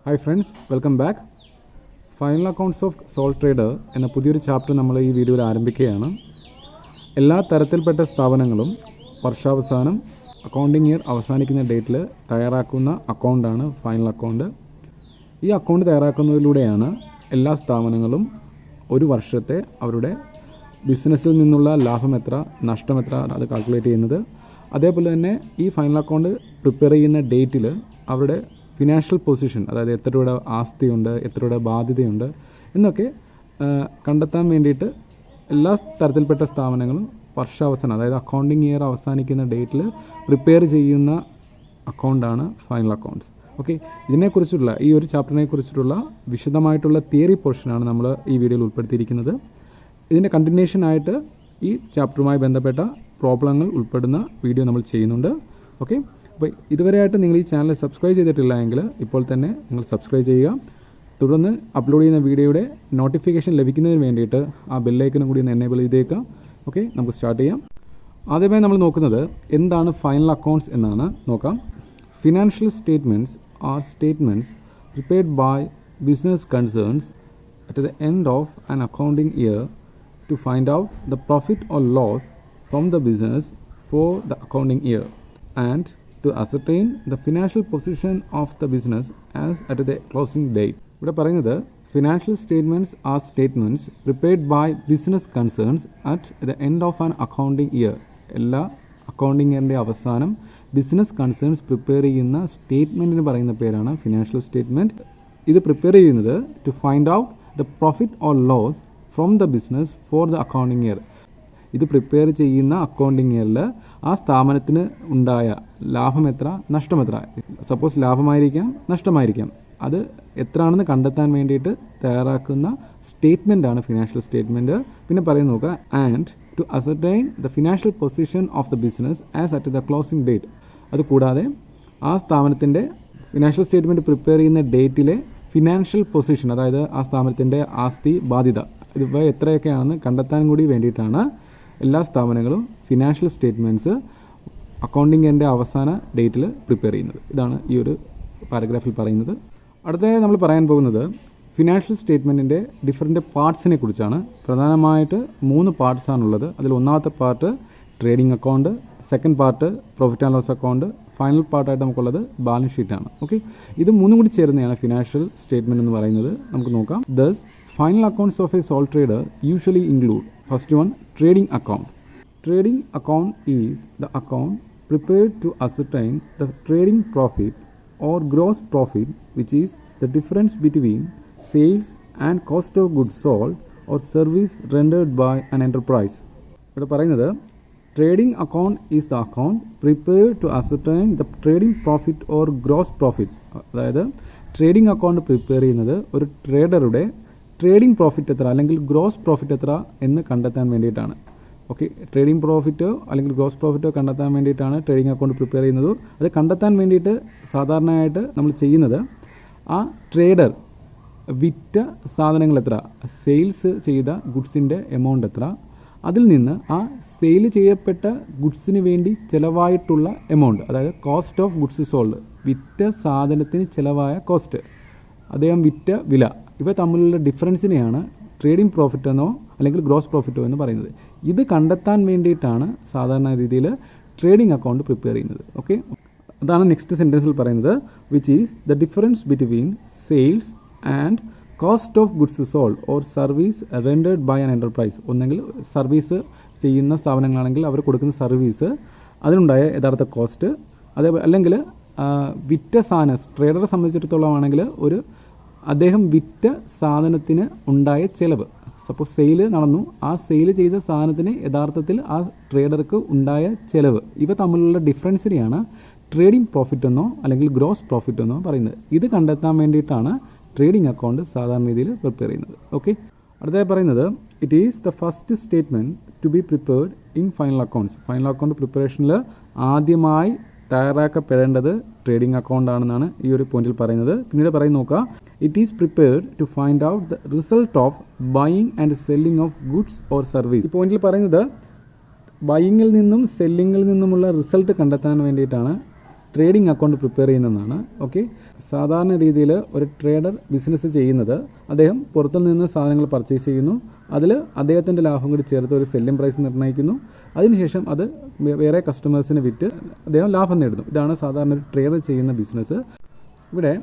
Hi friends, welcome back. Final accounts of sole trader എന്ന പുതിയൊരു chapter നമ്മൾ ഈ വീഡിയോയിൽ ആരംഭിക്കുകയാണ്. എല്ലാ തരത്തിൽപ്പെട്ട സ്ഥാപനങ്ങളും വർഷാവസാനം അക്കൗണ്ടിങ് ഇയർ അവസാനിക്കുന്ന ഡേറ്റിൽ തയ്യാറാക്കുന്ന അക്കൗണ്ടാണ് ഫൈനൽ അക്കൗണ്ട്. ഈ അക്കൗണ്ട് തയ്യാറാക്കുന്നതിലൂടെയാണ് എല്ലാ സ്ഥാപനങ്ങളും ഒരു വർഷത്തെ അവരുടെ ബിസിനസ്സിൽ നിന്നുള്ള ലാഭം എത്ര, നഷ്ടം എത്ര അത് കാൽക്കുലേറ്റ് ചെയ്യുന്നത്. അതേപോലെ തന്നെ ഈ ഫൈനൽ അക്കൗണ്ട് പ്രിപ്പയർ ചെയ്യുന്ന ഡേറ്റിൽ അവരുടെ ഫിനാൻഷ്യൽ പൊസിഷൻ, അതായത് എത്ര രൂപയുടെ ആസ്തിയുണ്ട്, എത്ര രൂപയുടെ ബാധ്യതയുണ്ട് എന്നൊക്കെ കണ്ടെത്താൻ വേണ്ടിയിട്ട് എല്ലാ തരത്തിൽപ്പെട്ട സ്ഥാപനങ്ങളും വർഷാവസാനം, അതായത് അക്കൗണ്ടിങ് ഇയർ അവസാനിക്കുന്ന ഡേറ്റിൽ പ്രിപ്പയർ ചെയ്യുന്ന അക്കൗണ്ടാണ് ഫൈനൽ അക്കൗണ്ട്സ്. ഓക്കെ, ഇതിനെക്കുറിച്ചുള്ള ഈ ഒരു ചാപ്റ്ററിനെ കുറിച്ചിട്ടുള്ള വിശദമായിട്ടുള്ള തിയറി പോർഷനാണ് നമ്മൾ ഈ വീഡിയോയിൽ ഉൾപ്പെടുത്തിയിരിക്കുന്നത്. ഇതിൻ്റെ കണ്ടിന്യൂഷനായിട്ട് ഈ ചാപ്റ്ററുമായി ബന്ധപ്പെട്ട പ്രോബ്ലങ്ങൾ ഉൾപ്പെടുന്ന വീഡിയോ നമ്മൾ ചെയ്യുന്നുണ്ട്. ഓക്കെ, അപ്പോൾ ഇതുവരെയായിട്ട് നിങ്ങൾ ഈ ചാനൽ സബ്സ്ക്രൈബ് ചെയ്തിട്ടില്ല എങ്കിൽ ഇപ്പോൾ തന്നെ നിങ്ങൾ സബ്സ്ക്രൈബ് ചെയ്യുക. തുടർന്ന് അപ്ലോഡ് ചെയ്യുന്ന വീഡിയോയുടെ നോട്ടിഫിക്കേഷൻ ലഭിക്കുന്നതിന് വേണ്ടിയിട്ട് ആ ബെല്ലൈക്കനും കൂടി ഒന്ന് എനേബിൾ ചെയ്തേക്കാം. ഓക്കെ, നമുക്ക് സ്റ്റാർട്ട് ചെയ്യാം. ആദ്യമായി നമ്മൾ നോക്കുന്നത് എന്താണ് ഫൈനൽ അക്കൗണ്ട്സ് എന്നാണ് നോക്കാം. Financial statements are statements prepared by business concerns at the end of an accounting year to find out the profit or loss from the business for the accounting year and to ascertain the financial position of the business as at the closing date. ഇവിടെ പറയുന്നത് financial statements are statements prepared by business concerns at the end of an accounting year. എല്ലാ accounting ഇയറിൻ്റെ അവസാനം business concerns prepare ചെയ്യുന്ന സ്റ്റേറ്റ്മെൻറ്റിന് പറയുന്ന പേരാണ് financial statement. ഇത് പ്രിപ്പയർ ചെയ്യുന്നത് to find out the profit or loss from the business for the accounting year. ഇത് പ്രിപ്പയർ ചെയ്യുന്ന അക്കൗണ്ടിങ് ഇയറിൽ ആ സ്ഥാപനത്തിന് ഉണ്ടായ ലാഭം എത്ര, നഷ്ടം എത്ര, സപ്പോസ് ലാഭമായിരിക്കാം നഷ്ടമായിരിക്കാം, അത് എത്രയാണെന്ന് കണ്ടെത്താൻ വേണ്ടിയിട്ട് തയ്യാറാക്കുന്ന സ്റ്റേറ്റ്മെൻറ്റാണ് ഫിനാൻഷ്യൽ സ്റ്റേറ്റ്മെൻറ്റ്. പിന്നെ പറയുന്ന നോക്കുക, and to ascertain the financial position of the business as at the closing date. അതുകൂടാതെ ആ സ്ഥാപനത്തിൻ്റെ ഫിനാൻഷ്യൽ സ്റ്റേറ്റ്മെൻറ്റ് പ്രിപ്പയർ ചെയ്യുന്ന ഡേറ്റിലെ ഫിനാൻഷ്യൽ പൊസിഷൻ, അതായത് ആ സ്ഥാപനത്തിൻ്റെ ആസ്തി, ബാധ്യത, ഇവ എത്രയൊക്കെയാണെന്ന് കണ്ടെത്താൻ കൂടി വേണ്ടിയിട്ടാണ് എല്ലാ സ്ഥാപനങ്ങളും ഫിനാൻഷ്യൽ സ്റ്റേറ്റ്മെൻറ്റ്സ് അക്കൗണ്ടിങ് ഇയറിൻ്റെ അവസാന ഡേറ്റിൽ പ്രിപ്പയർ ചെയ്യുന്നത്. ഇതാണ് ഈ ഒരു പാരഗ്രാഫിൽ പറയുന്നത്. അടുത്തതായി നമ്മൾ പറയാൻ പോകുന്നത് ഫിനാൻഷ്യൽ സ്റ്റേറ്റ്മെൻറ്റിൻ്റെ ഡിഫറെൻറ്റ് പാർട്സിനെ കുറിച്ചാണ്. പ്രധാനമായിട്ട് 3 പാർട്സാണുള്ളത്. അതിൽ ഒന്നാമത്തെ part trading account, second part profit and loss account, final പാർട്ടായിട്ട് നമുക്കുള്ളത് ബാലൻസ് ഷീറ്റാണ്. ഓക്കെ, ഇത് മൂന്നും കൂടി ചേർന്നതാണ് ഫിനാൻഷ്യൽ സ്റ്റേറ്റ്മെൻറ്റ് എന്ന് പറയുന്നത്. നമുക്ക് നോക്കാം. Thus final accounts of a sole trader usually include first one trading account. Trading account is the account prepared to ascertain the trading profit or gross profit, which is the difference between sales and cost of goods sold or service rendered by an enterprise. ഇവിടെ പറയുന്നത് trading account is the account prepared to ascertain the trading profit or gross profit. അതായത് trading account prepare ചെയ്യുന്നത് ഒരു ട്രേഡറുടെ trading profit എത്ര അല്ലെങ്കിൽ gross profit എത്ര എന്ന് കണ്ടെത്താൻ വേണ്ടിയിട്ടാണ്. ഓക്കെ, ട്രേഡിംഗ് പ്രോഫിറ്റോ അല്ലെങ്കിൽ ഗ്രോസ് പ്രോഫിറ്റോ കണ്ടെത്താൻ വേണ്ടിയിട്ടാണ് ട്രേഡിംഗ് അക്കൗണ്ട് പ്രിപ്പയർ ചെയ്യുന്നത്. അത് കണ്ടെത്താൻ വേണ്ടിയിട്ട് സാധാരണയായിട്ട് നമ്മൾ ചെയ്യുന്നത് ആ ട്രേഡർ വിറ്റ സാധനങ്ങൾ എത്ര, സെയിൽസ് ചെയ്ത ഗുഡ്സിൻ്റെ എമൗണ്ട് എത്ര, അതിൽ നിന്ന് ആ സെയിൽ ചെയ്യപ്പെട്ട ഗുഡ്സിന് വേണ്ടി ചിലവായിട്ടുള്ള എമൗണ്ട്, അതായത് കോസ്റ്റ് ഓഫ് ഗുഡ്സ് സോൾഡ്, വിറ്റ സാധനത്തിന് ചിലവായ കോസ്റ്റ്, അദ്ദേഹം വിറ്റ വില, ഇവ തമ്മിലുള്ള ഡിഫറൻസിനെയാണ് ട്രേഡിംഗ് പ്രോഫിറ്റ് എന്നോ അല്ലെങ്കിൽ ഗ്രോസ് പ്രോഫിറ്റോ എന്ന് പറയുന്നത്. ഇത് കണ്ടെത്താൻ വേണ്ടിയിട്ടാണ് സാധാരണ രീതിയിൽ ട്രേഡിംഗ് അക്കൗണ്ട് പ്രിപ്പയർ ചെയ്യുന്നത്. ഓക്കെ, അതാണ് നെക്സ്റ്റ് സെൻറ്റൻസിൽ പറയുന്നത്, which is the difference between sales and cost of goods sold or service rendered by an enterprise. ഒന്നെങ്കിൽ സർവീസ് ചെയ്യുന്ന സ്ഥാപനങ്ങളാണെങ്കിൽ അവർ കൊടുക്കുന്ന സർവീസ്, അതിനുണ്ടായ യഥാർത്ഥ കോസ്റ്റ്, അതേപോലെ അല്ലെങ്കിൽ വിറ്റ സാധനം, ട്രേഡറെ സംബന്ധിച്ചിടത്തോളം ആണെങ്കിൽ അദ്ദേഹം വിറ്റ സാധനത്തിന് ഉണ്ടായ ചിലവ്, സപ്പോസ് സെയിൽ നടന്നു, ആ സെയിൽ ചെയ്ത സാധനത്തിന് യഥാർത്ഥത്തിൽ ആ ട്രേഡർക്ക് ഉണ്ടായ ചിലവ്, ഇവ തമ്മിലുള്ള ഡിഫറൻസിനെയാണ് ട്രേഡിംഗ് പ്രോഫിറ്റ് എന്നോ അല്ലെങ്കിൽ ഗ്രോസ് പ്രോഫിറ്റ് എന്നോ പറയുന്നത്. ഇത് കണ്ടെത്താൻ വേണ്ടിയിട്ടാണ് ട്രേഡിംഗ് അക്കൗണ്ട് സാധാരണ രീതിയിൽ പ്രിപ്പയർ ചെയ്യുന്നത്. ഓക്കെ, അടുത്തതായി പറയുന്നത് it is the first statement to be prepared in final accounts. Final account പ്രിപ്പറേഷനിൽ ആദ്യമായി തയ്യാറാക്കപ്പെടേണ്ടത് ട്രേഡിംഗ് അക്കൗണ്ട് ആണെന്നാണ് ഈ ഒരു പോയിന്റിൽ പറയുന്നത്. പിന്നീട് പറയുന്ന നോക്കുക, it is prepared to find out the result of buying and selling of goods or service. ഈ പോയിന്റിൽ പറയുന്നത് ബൈയിങ്ങിൽ നിന്നും സെല്ലിങ്ങിൽ നിന്നുമുള്ള റിസൾട്ട് കണ്ടെത്താൻ വേണ്ടിയിട്ടാണ് ട്രേഡിംഗ് അക്കൗണ്ട് പ്രിപ്പയർ ചെയ്യുന്നതാണ്. ഓക്കെ, സാധാരണ രീതിയിൽ ഒരു ട്രേഡർ ബിസിനസ് ചെയ്യുന്നത് അദ്ദേഹം പുറത്തു നിന്ന് സാധനങ്ങൾ പർച്ചേസ് ചെയ്യുന്നു, അതിൽ അദ്ദേഹത്തിൻ്റെ ലാഭം കൂടി ചേർത്ത് ഒരു സെല്ലിംഗ് പ്രൈസ് നിർണ്ണയിക്കുന്നു, അതിനുശേഷം അത് വേറെ കസ്റ്റമേഴ്സിന് വിറ്റ് അദ്ദേഹം ലാഭം നേടുന്നു. ഇതാണ് സാധാരണ ഒരു ട്രേഡർ ചെയ്യുന്ന ബിസിനസ്. ഇവിടെ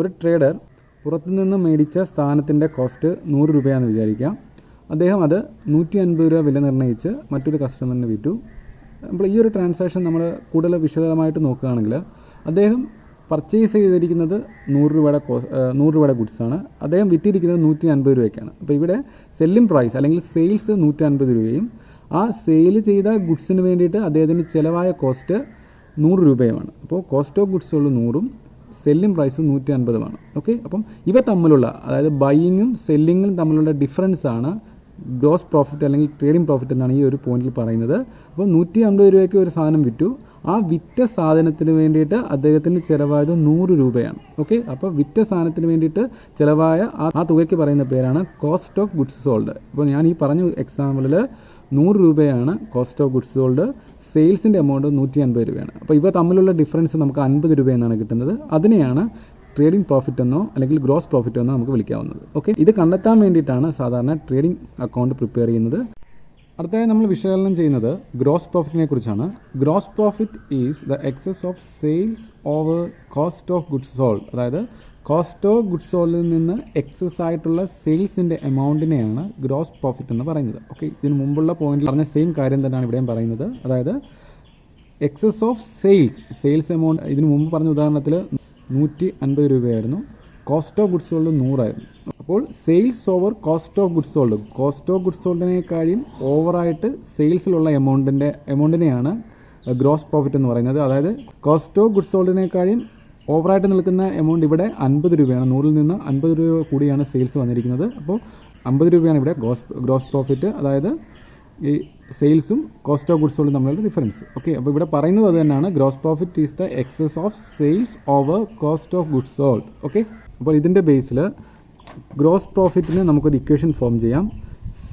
ഒരു ട്രേഡർ പുറത്തുനിന്ന് മേടിച്ച സ്ഥാനത്തിൻ്റെ കോസ്റ്റ് 100 രൂപയാണെന്ന് വിചാരിക്കാം. അദ്ദേഹം അത് 150 രൂപ വില നിർണ്ണയിച്ച് മറ്റൊരു കസ്റ്റമറിന് വിറ്റു. അപ്പോൾ ഈ ഒരു ട്രാൻസാക്ഷൻ നമ്മൾ കൂടുതൽ വിശദമായിട്ട് നോക്കുകയാണെങ്കിൽ അദ്ദേഹം പർച്ചേസ് ചെയ്തിരിക്കുന്നത് 100 രൂപയുടെ ഗുഡ്സാണ്, അദ്ദേഹം വിറ്റിരിക്കുന്നത് 150 രൂപയ്ക്കാണ്. അപ്പോൾ ഇവിടെ സെല്ലിംഗ് പ്രൈസ് അല്ലെങ്കിൽ സെയിൽസ് 150 രൂപയും ആ സെയിൽ ചെയ്ത ഗുഡ്സിന് വേണ്ടിയിട്ട് അദ്ദേഹത്തിന് ചിലവായ കോസ്റ്റ് 100 രൂപയുമാണ്. അപ്പോൾ കോസ്റ്റ് ഓഫ് ഗുഡ്സ് ഉള്ള 100ഉം സെല്ലിംഗ് പ്രൈസ് 150ഉമാണ്. ഓക്കെ, അപ്പം ഇവ തമ്മിലുള്ള, അതായത് ബൈയിങ്ങും സെല്ലിങ്ങും തമ്മിലുള്ള ഡിഫറൻസ് ആണ് ഗ്രോസ് പ്രോഫിറ്റ് അല്ലെങ്കിൽ ട്രേഡിംഗ് പ്രോഫിറ്റ് എന്നാണ് ഈ ഒരു പോയിന്റിൽ പറയുന്നത്. അപ്പോൾ 150 രൂപയ്ക്ക് ഒരു സാധനം വിറ്റു, ആ വിറ്റ സാധനത്തിന് വേണ്ടിയിട്ട് അദ്ദേഹത്തിന് ചിലവായത് 100 രൂപയാണ്. ഓക്കെ, അപ്പോൾ വിറ്റ സാധനത്തിന് വേണ്ടിയിട്ട് ചിലവായ ആ തുകയ്ക്ക് പറയുന്ന പേരാണ് കോസ്റ്റ് ഓഫ് ഗുഡ്സ് സോൾഡ്. അപ്പോൾ ഞാൻ ഈ പറഞ്ഞ എക്സാമ്പിളിൽ 100 രൂപയാണ് കോസ്റ്റ് ഓഫ് ഗുഡ്സ് സോൾഡ്, സെയിൽസിൻ്റെ എമൗണ്ട് 150 രൂപയാണ്. അപ്പോൾ ഇവ തമ്മിലുള്ള ഡിഫറൻസ് നമുക്ക് 50 രൂപ എന്നാണ് കിട്ടുന്നത്. അതിനെയാണ് ട്രേഡിംഗ് പ്രോഫിറ്റ് എന്നോ അല്ലെങ്കിൽ ഗ്രോസ് പ്രോഫിറ്റ് എന്നോ നമുക്ക് വിളിക്കാവുന്നത്. ഓക്കെ, ഇത് കണ്ടെത്താൻ വേണ്ടിയിട്ടാണ് സാധാരണ ട്രേഡിംഗ് അക്കൗണ്ട് പ്രിപ്പയർ ചെയ്യുന്നത്. അടുത്തതായി നമ്മൾ വിശകലനം ചെയ്യുന്നത് ഗ്രോസ് പ്രോഫിറ്റിനെ കുറിച്ചാണ്. Gross profit is the excess of sales over cost of goods sold. അതായത് കോസ്റ്റ് ഓഫ് ഗുഡ്സ് സോൾഡിൽ നിന്ന് എക്സസ് ആയിട്ടുള്ള സെയിൽസിൻ്റെ എമൗണ്ടിനെയാണ് ഗ്രോസ് പ്രോഫിറ്റ് എന്ന് പറയുന്നത്. ഓക്കെ, ഇതിന് മുമ്പുള്ള പോയിന്റിൽ പറഞ്ഞ സെയിം കാര്യം തന്നെയാണ് ഇവിടെയും പറയുന്നത്. അതായത് എക്സസ് ഓഫ് സെയിൽസ് എമൗണ്ട് ഇതിന് മുമ്പ് പറഞ്ഞ ഉദാഹരണത്തിൽ 150 രൂപയായിരുന്നു, കോസ്റ്റ് ഓഫ് ഗുഡ്സ് സോൾഡ് 100 ആയിരുന്നു. അപ്പോൾ sales over cost of goods സോൾഡിനേക്കാളും ഓവറായിട്ട് സെയിൽസിലുള്ള എമൗണ്ടിനെയാണ് ഗ്രോസ് പ്രോഫിറ്റ് എന്ന് പറയുന്നത്. അതായത് കോസ്റ്റ് ഓഫ് ഗുഡ്സ് സോൾഡിനേക്കാളും ഓവറായിട്ട് നിൽക്കുന്ന എമൗണ്ട് ഇവിടെ 50 രൂപയാണ്. 100ൽ നിന്ന് 50 രൂപ കൂടിയാണ് സെയിൽസ് വന്നിരിക്കുന്നത്. അപ്പോൾ 50 രൂപയാണ് ഇവിടെ ഗ്രോസ് പ്രോഫിറ്റ്, അതായത് ഈ സെയിൽസും കോസ്റ്റ് ഓഫ് ഗുഡ്സ് സോൾഡും തമ്മിലുള്ള ഡിഫറൻസ്. ഓക്കെ, അപ്പോൾ ഇവിടെ പറയുന്നത് അത് തന്നെയാണ്, gross profit is the excess of sales over cost of goods sold. Okay, അപ്പോൾ ഇതിൻ്റെ ബേസിൽ ഗ്രോസ് പ്രോഫിറ്റിന് നമുക്കൊരു ഇക്വേഷൻ ഫോം ചെയ്യാം.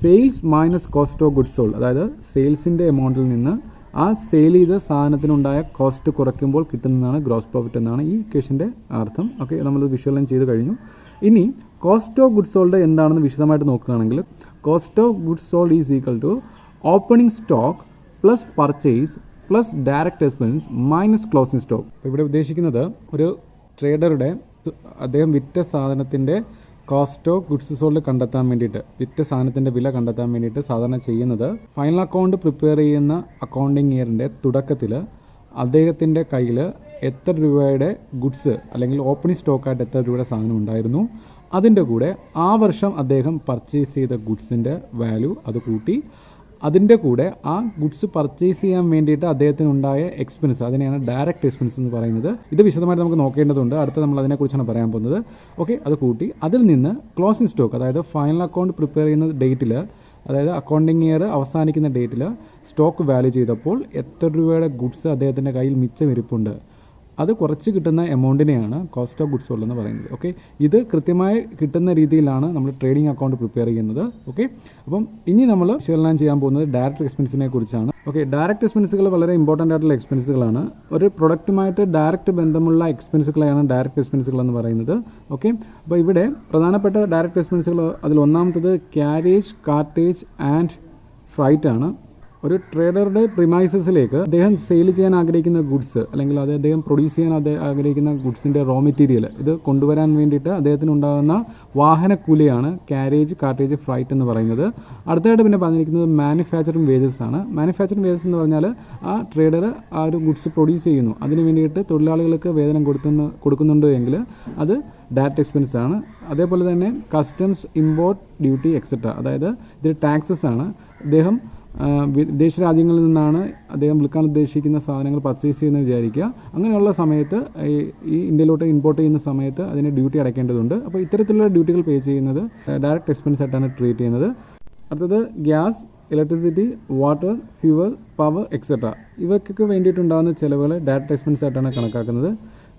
Sales minus cost of goods sold, അതായത് സെയിൽസിൻ്റെ എമൗണ്ടിൽ നിന്ന് ആ സെയിൽ ചെയ്ത സാധനത്തിനുണ്ടായ കോസ്റ്റ് കുറയ്ക്കുമ്പോൾ കിട്ടുന്നതാണ് ഗ്രോസ് പ്രോഫിറ്റ് എന്നാണ് ഈ ഇക്വേഷൻ്റെ അർത്ഥം. ഓക്കെ, നമ്മൾ വിഷ്വലൈൻ ചെയ്ത് കഴിഞ്ഞു. ഇനി കോസ്റ്റ് ഓഫ് ഗുഡ്സ് സോൾഡ് എന്താണെന്ന് വിശദമായിട്ട് നോക്കുകയാണെങ്കിൽ cost of goods sold is equal to opening stock plus purchase plus direct expense minus closing stock. അപ്പോൾ ഇവിടെ ഉദ്ദേശിക്കുന്നത് ഒരു ട്രേഡറുടെ അദ്ദേഹം വിറ്റ സാധനത്തിൻ്റെ കോസ്റ്റ് ഓഫ് ഗുഡ്സ് സോൾഡ് കണ്ടെത്താൻ വേണ്ടിയിട്ട്, വിറ്റ സാധനത്തിൻ്റെ വില കണ്ടെത്താൻ വേണ്ടിയിട്ട് സാധാരണ ചെയ്യുന്നത് ഫൈനൽ അക്കൗണ്ട് പ്രിപ്പയർ ചെയ്യുന്ന അക്കൗണ്ടിങ് ഇയറിൻ്റെ തുടക്കത്തിൽ അദ്ദേഹത്തിൻ്റെ കയ്യിൽ എത്ര രൂപയുടെ ഗുഡ്സ് അല്ലെങ്കിൽ ഓപ്പണിംഗ് സ്റ്റോക്കായിട്ട് എത്ര രൂപയുടെ സാധനം ഉണ്ടായിരുന്നു, അതിൻ്റെ കൂടെ ആ വർഷം അദ്ദേഹം പർച്ചേസ് ചെയ്ത ഗുഡ്സിൻ്റെ വാല്യൂ അത് കൂട്ടി, അതിൻ്റെ കൂടെ ആ ഗുഡ്സ് പർച്ചേസ് ചെയ്യാൻ വേണ്ടിയിട്ട് അദ്ദേഹത്തിനുണ്ടായ എക്സ്പെൻസ്, അതിനെയാണ് ഡയറക്റ്റ് എക്സ്പെൻസ് എന്ന് പറയുന്നത്. ഇത് വിശദമായിട്ട് നമുക്ക് നോക്കേണ്ടതുണ്ട്, അടുത്ത നമ്മൾ അതിനെക്കുറിച്ചാണ് പറയാൻ പോകുന്നത്. ഓക്കെ, അത് കൂട്ടി അതിൽ നിന്ന് ക്ലോസിംഗ് സ്റ്റോക്ക്, അതായത് ഫൈനൽ അക്കൗണ്ട് പ്രിപ്പയർ ചെയ്യുന്ന ഡേറ്റിൽ, അതായത് അക്കൗണ്ടിങ് ഇയർ അവസാനിക്കുന്ന ഡേറ്റിൽ സ്റ്റോക്ക് വാല്യൂ ചെയ്തപ്പോൾ എത്ര രൂപയുടെ ഗുഡ്സ് അദ്ദേഹത്തിൻ്റെ കയ്യിൽ മിച്ചം ഇരിപ്പുണ്ട്, അത് കുറച്ച് കിട്ടുന്ന എമൗണ്ടിനെയാണ് കോസ്റ്റ് ഓഫ് ഗുഡ്സ് സോൾഡ് എന്ന് പറയുന്നത്. ഓക്കെ, ഇത് കൃത്യമായി കിട്ടുന്ന രീതിയിലാണ് നമ്മൾ ട്രേഡിംഗ് അക്കൗണ്ട് പ്രിപ്പയർ ചെയ്യുന്നത്. ഓക്കെ, അപ്പം ഇനി നമ്മൾ വിശകലനം ചെയ്യാൻ പോകുന്നത് ഡയറക്റ്റ് എക്സ്പെൻസിനെ കുറിച്ചാണ്. ഓക്കെ, ഡയറക്റ്റ് എക്സ്പെൻസുകൾ വളരെ ഇമ്പോർട്ടൻ്റ് ആയിട്ടുള്ള എക്സ്പെൻസുകളാണ്. ഒരു പ്രൊഡക്റ്റുമായിട്ട് ഡയറക്റ്റ് ബന്ധമുള്ള എക്സ്പെൻസുകളെയാണ് ഡയറക്റ്റ് എക്സ്പെൻസുകൾ എന്ന് പറയുന്നത്. ഓക്കെ, അപ്പോൾ ഇവിടെ പ്രധാനപ്പെട്ട ഡയറക്റ്റ് എക്സ്പെൻസുകൾ അതിൽ ഒന്നാമത്തത് ക്യാരേജ്, കാർട്ടേജ് ആൻഡ് ഫ്രൈറ്റ് ആണ്. ഒരു ട്രേഡറുടെ പ്രിമൈസസിലേക്ക് അദ്ദേഹം സെയിൽ ചെയ്യാൻ ആഗ്രഹിക്കുന്ന ഗുഡ്സ് അല്ലെങ്കിൽ അത് അദ്ദേഹം പ്രൊഡ്യൂസ് ചെയ്യാൻ ആഗ്രഹിക്കുന്ന ഗുഡ്സിൻ്റെ റോ മെറ്റീരിയൽ ഇത് കൊണ്ടുവരാൻ വേണ്ടിയിട്ട് അദ്ദേഹത്തിന് ഉണ്ടാകുന്ന വാഹനക്കൂലിയാണ് ക്യാരേജ്, കാർട്ടേജ്, ഫ്രൈറ്റ് എന്ന് പറയുന്നത്. അടുത്തതായിട്ട് പിന്നെ പറഞ്ഞിരിക്കുന്നത് മാനുഫാക്ചറിങ് വേജസ് ആണ്. മാനുഫാക്ചറിങ് വേജസ് എന്ന് പറഞ്ഞാൽ ആ ട്രേഡർ ആ ഒരു ഗുഡ്സ് പ്രൊഡ്യൂസ് ചെയ്യുന്നു, അതിന് വേണ്ടിയിട്ട് തൊഴിലാളികൾക്ക് വേതനം കൊടുക്കുന്നുണ്ട് എങ്കിൽ അത് ഡയറക്റ്റ് എക്സ്പെൻസ് ആണ്. അതേപോലെ തന്നെ കസ്റ്റംസ്, ഇമ്പോർട്ട് ഡ്യൂട്ടി എക്സെട്ര, അതായത് ഇത് ടാക്സസ് ആണ്. അദ്ദേഹം വിദേശ രാജ്യങ്ങളിൽ നിന്നാണ് അദ്ദേഹം വിൽക്കാൻ ഉദ്ദേശിക്കുന്ന സാധനങ്ങൾ പർച്ചേസ് ചെയ്യുന്നത് വിചാരിക്കുക. അങ്ങനെയുള്ള സമയത്ത് ഈ ഇന്ത്യയിലോട്ട് ഇമ്പോർട്ട് ചെയ്യുന്ന സമയത്ത് അതിന് ഡ്യൂട്ടി അടയ്ക്കേണ്ടതുണ്ട്. അപ്പോൾ ഇത്തരത്തിലുള്ള ഡ്യൂട്ടികൾ പേ ചെയ്യുന്നത് ഡയറക്റ്റ് എക്സ്പെൻസ് ആയിട്ടാണ് ട്രീറ്റ് ചെയ്യുന്നത്. അടുത്തത് gas, electricity, water, fuel, power etcetera, ഇവയ്ക്കൊക്കെ വേണ്ടിയിട്ടുണ്ടാകുന്ന ചിലവുകൾ ഡയറക്റ്റ് എക്സ്പെൻസ് ആയിട്ടാണ് കണക്കാക്കുന്നത്.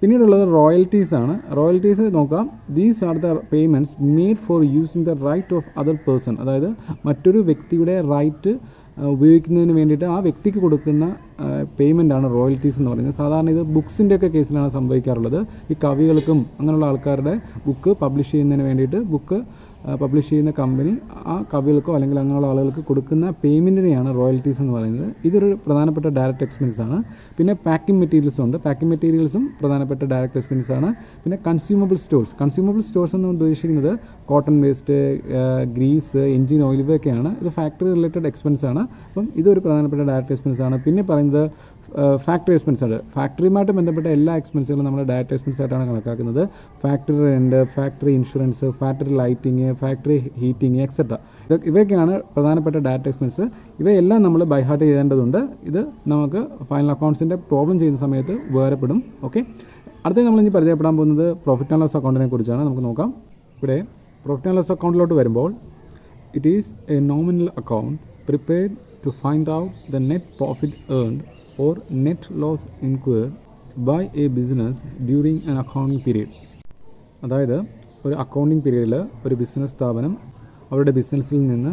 പിന്നീടുള്ളത് റോയൽറ്റീസ് ആണ്. റോയൽറ്റീസ് നോക്കാം. These are the payments made for using the right of other person, അതായത് മറ്റൊരു വ്യക്തിയുടെ റൈറ്റ് ഉപയോഗിക്കുന്നതിന് വേണ്ടിയിട്ട് ആ വ്യക്തിക്ക് കൊടുക്കുന്ന പേയ്മെൻറ്റാണ് റോയൽറ്റീസ് എന്ന് പറയുന്നത്. സാധാരണ ഇത് ബുക്സിൻ്റെയൊക്കെ കേസിലാണ് സംഭവിക്കാറുള്ളത്. ഈ കവികൾക്കും അങ്ങനെയുള്ള ആൾക്കാരുടെ ബുക്ക് പബ്ലിഷ് ചെയ്യുന്നതിന് വേണ്ടിയിട്ട് ബുക്ക് പബ്ലിഷ് ചെയ്യുന്ന കമ്പനി ആ കവികൾക്കോ അല്ലെങ്കിൽ അങ്ങനെയുള്ള ആളുകൾക്ക് കൊടുക്കുന്ന പേയ്മെൻറ്റിനെയാണ് റോയൽറ്റീസ് എന്ന് പറയുന്നത്. ഇതൊരു പ്രധാനപ്പെട്ട ഡയറക്റ്റ് എക്സ്പെൻസ് ആണ്. പിന്നെ പാക്കിംഗ് മെറ്റീരിയൽസും ഉണ്ട്. പാക്കിംഗ് മെറ്റീരിയൽസും പ്രധാനപ്പെട്ട ഡയറക്റ്റ് എക്സ്പെൻസ് ആണ്. പിന്നെ കൺസ്യൂമബിൾ സ്റ്റോഴ്സ് എന്ന് ഉദ്ദേശിക്കുന്നത് cotton waste, grease, engine oil ഇവയൊക്കെയാണ്. ഇത് ഫാക്ടറി റിലേറ്റഡ് എക്സ്പെൻസ് ആണ്. അപ്പം ഇതൊരു പ്രധാനപ്പെട്ട ഡയറക്റ്റ് എക്സ്പെൻസ് ആണ്. പിന്നെ പറയുന്നത് ഫാക്ടറി എക്സ്പെൻസ് ആണ്. ഫാക്ടറിയുമായിട്ട് ബന്ധപ്പെട്ട എല്ലാ എക്സ്പെൻസുകളും നമ്മൾ ഡയറക്റ്റ് എക്സ്പെൻസ് ആയിട്ടാണ് കണക്കാക്കുന്നത്. Factory rent, factory insurance, factory lighting, factory heating etcetera. ഇവയൊക്കെയാണ് പ്രധാനപ്പെട്ട ഡയറക്റ്റ് എക്സ്പെൻസ്. ഇവയെല്ലാം നമ്മൾ ബൈ ഹാർട്ട് ചെയ്യേണ്ടതുണ്ട്. ഇത് നമുക്ക് ഫൈനൽ അക്കൗണ്ട്സിൻ്റെ പ്രോബ്ലം ചെയ്യുന്ന സമയത്ത് ഉപകാരപ്പെടും. ഓക്കെ, അടുത്ത നമ്മളിനി പരിചയപ്പെടാൻ പോകുന്നത് പ്രോഫിറ്റ് ആൻഡ് ലോസ് അക്കൗണ്ടിനെ കുറിച്ചാണ്. നമുക്ക് നോക്കാം. ഇവിടെ പ്രോഫിറ്റ് ആൻഡ് ലോസ് അക്കൗണ്ടിലോട്ട് വരുമ്പോൾ it is A nominal account prepared to find out the net profit earned or net loss incurred by a business during an accounting period. അതായത് ഒരു അക്കൗണ്ടിങ് പീരീഡിൽ ഒരു business സ്ഥാപനം അവരുടെ ബിസിനസ്സിൽ നിന്ന്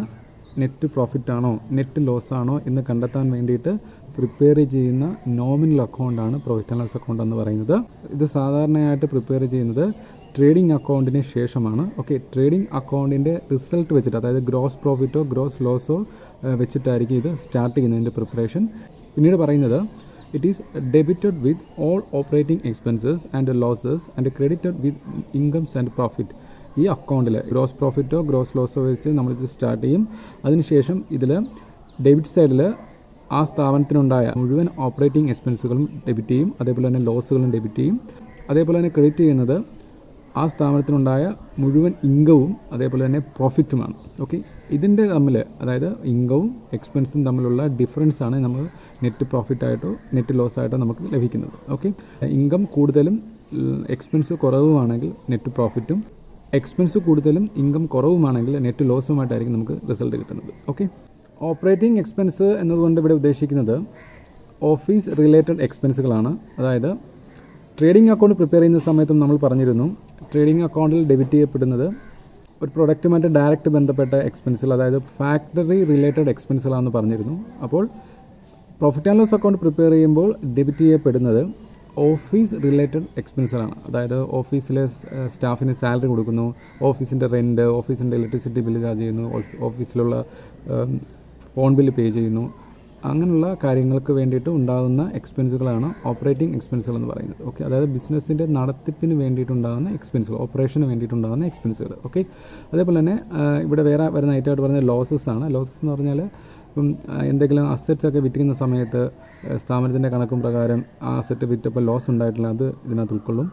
നെറ്റ് പ്രോഫിറ്റ് ആണോ നെറ്റ് ലോസ് ആണോ എന്ന് കണ്ടെത്താൻ വേണ്ടിയിട്ട് പ്രിപ്പയർ ചെയ്യുന്ന നോമിനൽ അക്കൗണ്ടാണ് പ്രോഫിറ്റ് ആൻഡ് ലോസ് അക്കൗണ്ട് എന്ന് പറയുന്നത്. ഇത് സാധാരണയായിട്ട് പ്രിപ്പയർ ചെയ്യുന്നത് ട്രേഡിംഗ് അക്കൗണ്ടിന് ശേഷമാണ്. ഓക്കെ, ട്രേഡിംഗ് അക്കൗണ്ടിൻ്റെ റിസൾട്ട് വെച്ചിട്ട്, അതായത് ഗ്രോസ് പ്രോഫിറ്റോ ഗ്രോസ് ലോസോ വെച്ചിട്ടായിരിക്കും ഇത് സ്റ്റാർട്ട് ചെയ്യുന്നതിൻ്റെ പ്രിപ്പറേഷൻ. പിന്നീട് പറയുന്നത് it is debited with all operating expenses and losses and credited with incomes and profit. ഈ അക്കൗണ്ടിൽ ഗ്രോസ് പ്രോഫിറ്റോ ഗ്രോസ് ലോസോ വെച്ച് നമ്മളിത് സ്റ്റാർട്ട് ചെയ്യും. അതിനുശേഷം ഇതിൽ ഡെബിറ്റ് സൈഡിൽ ആ സ്ഥാപനത്തിനുണ്ടായ മുഴുവൻ ഓപ്പറേറ്റിംഗ് എക്സ്പെൻസുകളും ഡെബിറ്റ് ചെയ്യും, അതേപോലെ തന്നെ ലോസുകളും ഡെബിറ്റ് ചെയ്യും. അതേപോലെ തന്നെ ക്രെഡിറ്റ് ചെയ്യുന്നത് ആ സ്ഥാപനത്തിനുണ്ടായ മുഴുവൻ ഇൻകവും അതേപോലെ തന്നെ പ്രോഫിറ്റുമാണ്. ഓക്കെ, ഇതിൻ്റെ തമ്മിൽ, അതായത് ഇൻകവും എക്സ്പെൻസും തമ്മിലുള്ള ഡിഫറൻസാണ് നമ്മൾ നെറ്റ് പ്രോഫിറ്റായിട്ടോ നെറ്റ് ലോസായിട്ടോ നമുക്ക് ലഭിക്കുന്നത്. ഓക്കെ, ഇൻകം കൂടുതലും എക്സ്പെൻസ് കുറവുമാണെങ്കിൽ നെറ്റ് പ്രോഫിറ്റും, എക്സ്പെൻസ് കൂടുതലും ഇൻകം കുറവുമാണെങ്കിൽ നെറ്റ് ലോസുമായിട്ടായിരിക്കും നമുക്ക് റിസൾട്ട് കിട്ടുന്നത്. ഓക്കെ, ഓപ്പറേറ്റിംഗ് എക്സ്പെൻസ് എന്നതുകൊണ്ട് ഇവിടെ ഉദ്ദേശിക്കുന്നത് ഓഫീസ് റിലേറ്റഡ് എക്സ്പെൻസുകളാണ്. അതായത് ട്രേഡിംഗ് അക്കൗണ്ട് പ്രിപ്പയർ ചെയ്യുന്ന സമയത്തും നമ്മൾ പറഞ്ഞിരുന്നു, ട്രേഡിംഗ് അക്കൗണ്ടിൽ ഡെബിറ്റ് ചെയ്യപ്പെടുന്നത് ഒരു പ്രൊഡക്റ്റുമായിട്ട് ഡയറക്റ്റ് ബന്ധപ്പെട്ട എക്സ്പെൻസുകൾ, അതായത് ഫാക്ടറി റിലേറ്റഡ് എക്സ്പെൻസുകളാണെന്ന് പറഞ്ഞിരുന്നു. അപ്പോൾ profit and loss account prepare ചെയ്യുമ്പോൾ ഡെബിറ്റ് ചെയ്യപ്പെടുന്നത് ഓഫീസ് റിലേറ്റഡ് എക്സ്പെൻസുകളാണ്. അതായത് ഓഫീസിലെ സ്റ്റാഫിന് സാലറി കൊടുക്കുന്നു, ഓഫീസിൻ്റെ റെൻറ്റ്, ഓഫീസിൻ്റെ ഇലക്ട്രിസിറ്റി ബില്ല് ചാർജ് ചെയ്യുന്നു, ഓഫീസിലുള്ള ഫോൺ ബില്ല് പേ ചെയ്യുന്നു. അങ്ങനെയുള്ള കാര്യങ്ങൾക്ക് വേണ്ടിയിട്ട് ഉണ്ടാകുന്ന എക്സ്പെൻസുകളാണ് ഓപ്പറേറ്റിംഗ് എക്സ്പെൻസുകൾ എന്ന് പറയുന്നത്. ഓക്കെ, അതായത് ബിസിനസ്സിൻ്റെ നടത്തിപ്പിന് വേണ്ടിയിട്ടുണ്ടാകുന്ന എക്സ്പെൻസുകൾ, ഓപ്പറേഷന് വേണ്ടിയിട്ടുണ്ടാകുന്ന എക്സ്പെൻസുകൾ. ഓക്കെ, അതേപോലെ തന്നെ ഇവിടെ വേറെ വരുന്ന ഐറ്റമായിട്ട് പറയുന്നത് ലോസസ് ആണ്. ലോസസ് എന്ന് പറഞ്ഞാൽ ഇപ്പം എന്തെങ്കിലും അസറ്റ്സ് ഒക്കെ വിൽക്കുന്ന സമയത്ത് സ്ഥാപനത്തിൻ്റെ കണക്കും പ്രകാരം ആ അസറ്റ് വിറ്റപ്പോൾ ലോസ് ഉണ്ടായിട്ടില്ല, അത് ഇതിനകത്ത് ഉൾക്കൊള്ളും.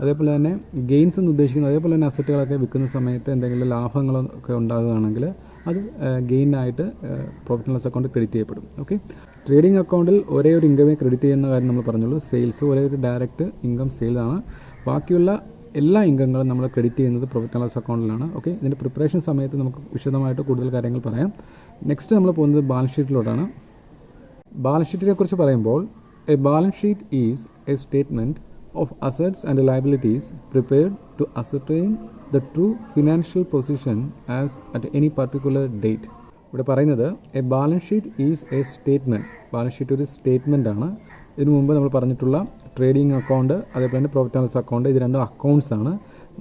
അതേപോലെ തന്നെ ഗെയിൻസ് എന്ന് ഉദ്ദേശിക്കുന്നത്, അതേപോലെ തന്നെ അസറ്റുകളൊക്കെ വിൽക്കുന്ന സമയത്ത് എന്തെങ്കിലും ലാഭങ്ങളൊക്കെ ഉണ്ടാകുകയാണെങ്കിൽ അത് ഗെയിനായിട്ട് profit and loss account credit ചെയ്യപ്പെടും. ഓക്കെ, ട്രേഡിംഗ് അക്കൗണ്ടിൽ ഒരേ ഒരു ഇൻകമേ ക്രെഡിറ്റ് ചെയ്യുന്ന കാര്യം നമ്മൾ പറഞ്ഞുള്ളൂ. സെയിൽസ് ഒരേ ഒരു ഡയറക്റ്റ് ഇൻകം സെയിലാണ്. ബാക്കിയുള്ള എല്ലാ ഇൻകങ്ങളും നമ്മൾ ക്രെഡിറ്റ് ചെയ്യുന്നത് പ്രോഫിറ്റ് ആൻഡ് ലോസ് അക്കൗണ്ടിലാണ്. ഓക്കെ, ഇതിൻ്റെ പ്രിപ്പറേഷൻ സമയത്ത് നമുക്ക് വിശദമായിട്ട് കൂടുതൽ കാര്യങ്ങൾ പറയാം. നെക്സ്റ്റ് നമ്മൾ പോകുന്നത് ബാലൻസ് ഷീറ്റിലോട്ടാണ്. ബാലൻസ് ഷീറ്റിനെ കുറിച്ച് പറയുമ്പോൾ a balance sheet is a statement of assets and liabilities prepared to ascertain the true financial position as at any particular date. ഇവിടെ പറയുന്നത് a balance sheet is a statement. Balance sheet ഒരു statement ആണ്. ഇതിനു മുമ്പ് നമ്മൾ പറഞ്ഞിട്ടുള്ള trading account അതേപോലെ തന്നെ പ്രോഫിറ്റ് ആൻഡ് ലോസ് അക്കൗണ്ട്, ഇത് രണ്ടും അക്കൗണ്ട്സ് ആണ്.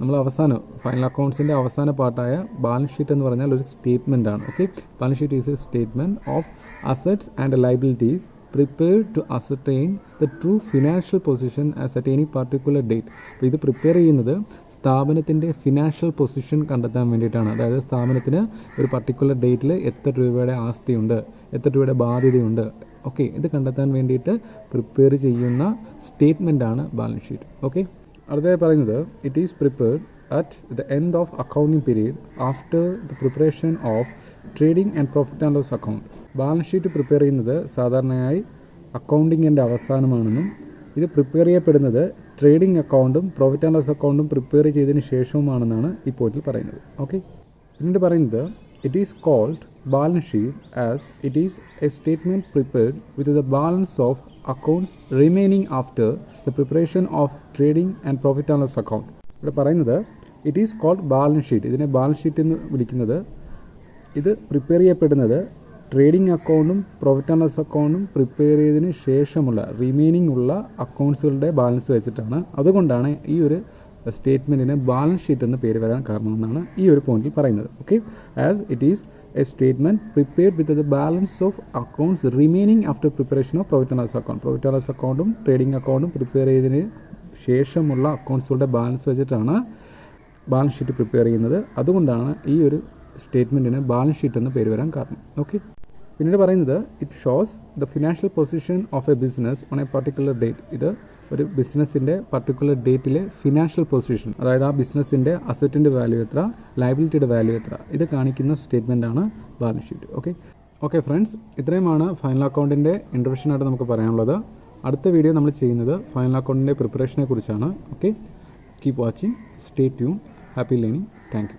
നമ്മൾ അവസാനം ഫൈനൽ അക്കൗണ്ട്സിൻ്റെ അവസാന പാർട്ടായ ബാലൻസ് ഷീറ്റ് എന്ന് പറഞ്ഞാൽ ഒരു സ്റ്റേറ്റ്മെൻ്റ് ആണ്. Okay, balance sheet is a statement of assets and liabilities prepared to ascertain the true financial position as at any particular date. അപ്പോൾ ഇത് പ്രിപ്പയർ ചെയ്യുന്നത് സ്ഥാപനത്തിൻ്റെ ഫിനാൻഷ്യൽ പൊസിഷൻ കണ്ടെത്താൻ വേണ്ടിയിട്ടാണ്. അതായത് സ്ഥാപനത്തിന് ഒരു പർട്ടിക്കുലർ ഡേറ്റിൽ എത്ര രൂപയുടെ ആസ്തിയുണ്ട്, എത്ര രൂപയുടെ ബാധ്യതയുണ്ട്, ഓക്കെ, ഇത് കണ്ടെത്താൻ വേണ്ടിയിട്ട് പ്രിപ്പയർ ചെയ്യുന്ന സ്റ്റേറ്റ്മെൻ്റാണ് ബാലൻസ് ഷീറ്റ്. ഓക്കെ, അടുത്തതായി പറയുന്നത് it is prepared at the end of accounting period after the preparation of trading and profit and loss account. Balance sheet prepare ചെയ്യുന്നത് സാധാരണയായി അക്കൗണ്ടിങ്ങിൻ്റെ അവസാനമാണെന്നും ഇത് പ്രിപ്പയർ ചെയ്യപ്പെടുന്നത് ട്രേഡിംഗ് അക്കൗണ്ടും പ്രോഫിറ്റ് ആൻഡ് ലോസ് അക്കൗണ്ടും പ്രിപ്പയർ ചെയ്തതിന് ശേഷവുമാണെന്നാണ് ഈ പോയിന്റിൽ പറയുന്നത്. ഓക്കെ, പിന്നീട് പറയുന്നത് it is called balance sheet as it is a statement prepared with the balance of accounts remaining after the preparation of trading and profit and loss account. ഇവിടെ പറയുന്നത് it is called balance sheet. ഇതിനെ balance sheet എന്ന് വിളിക്കുന്നത് ഇത് prepare ചെയ്യപ്പെടുന്നത് trading അക്കൗണ്ടും profit and loss അക്കൗണ്ടും prepare ചെയ്തതിന് ശേഷമുള്ള റിമൈനിങ് ഉള്ള അക്കൗണ്ട്സുകളുടെ ബാലൻസ് വെച്ചിട്ടാണ്. അതുകൊണ്ടാണ് ഈ ഒരു സ്റ്റേറ്റ്മെൻറ്റിന് ബാലൻസ് ഷീറ്റ് എന്ന് പേര് വരാൻ കാരണമെന്നാണ് ഈ ഒരു പോയിന്റിൽ പറയുന്നത്. Okay, as it is a statement prepared with the balance of accounts remaining after preparation of profit and loss account. Profit and loss അക്കൗണ്ടും ട്രേഡിംഗ് അക്കൗണ്ടും പ്രിപ്പയർ ചെയ്തതിന് ശേഷമുള്ള അക്കൗണ്ട്സുകളുടെ ബാലൻസ് വെച്ചിട്ടാണ് ബാലൻസ് ഷീറ്റ് പ്രിപ്പയർ ചെയ്യുന്നത്. അതുകൊണ്ടാണ് ഈ ഒരു സ്റ്റേറ്റ്മെൻറ്റിന് ബാലൻസ് ഷീറ്റ് എന്ന് പേര് വരാൻ കാരണം. ഓക്കെ, പിന്നീട് പറയുന്നത് it shows the financial position of A business on A particular date. ഇത് ഒരു ബിസിനസ്സിൻ്റെ പർട്ടിക്കുലർ ഡേറ്റിലെ ഫിനാൻഷ്യൽ പൊസിഷൻ, അതായത് ആ ബിസിനസ്സിൻ്റെ അസറ്റിൻ്റെ വാല്യൂ എത്ര, ലയബിലിറ്റിയുടെ വാല്യൂ എത്ര, ഇത് കാണിക്കുന്ന സ്റ്റേറ്റ്മെൻറ്റാണ് ബാലൻസ് ഷീറ്റ്. ഓക്കെ ഫ്രണ്ട്സ്, ഇത്രയുമാണ് ഫൈനൽ അക്കൗണ്ടിൻ്റെ ഇൻട്രൊഡക്ഷനായിട്ട് നമുക്ക് പറയാനുള്ളത്. അടുത്ത വീഡിയോ നമ്മൾ ചെയ്യുന്നത് ഫൈനൽ അക്കൗണ്ടിൻ്റെ പ്രിപ്പറേഷനെ കുറിച്ചാണ്. Okay, keep watching, stay tune, happy learning, thank you.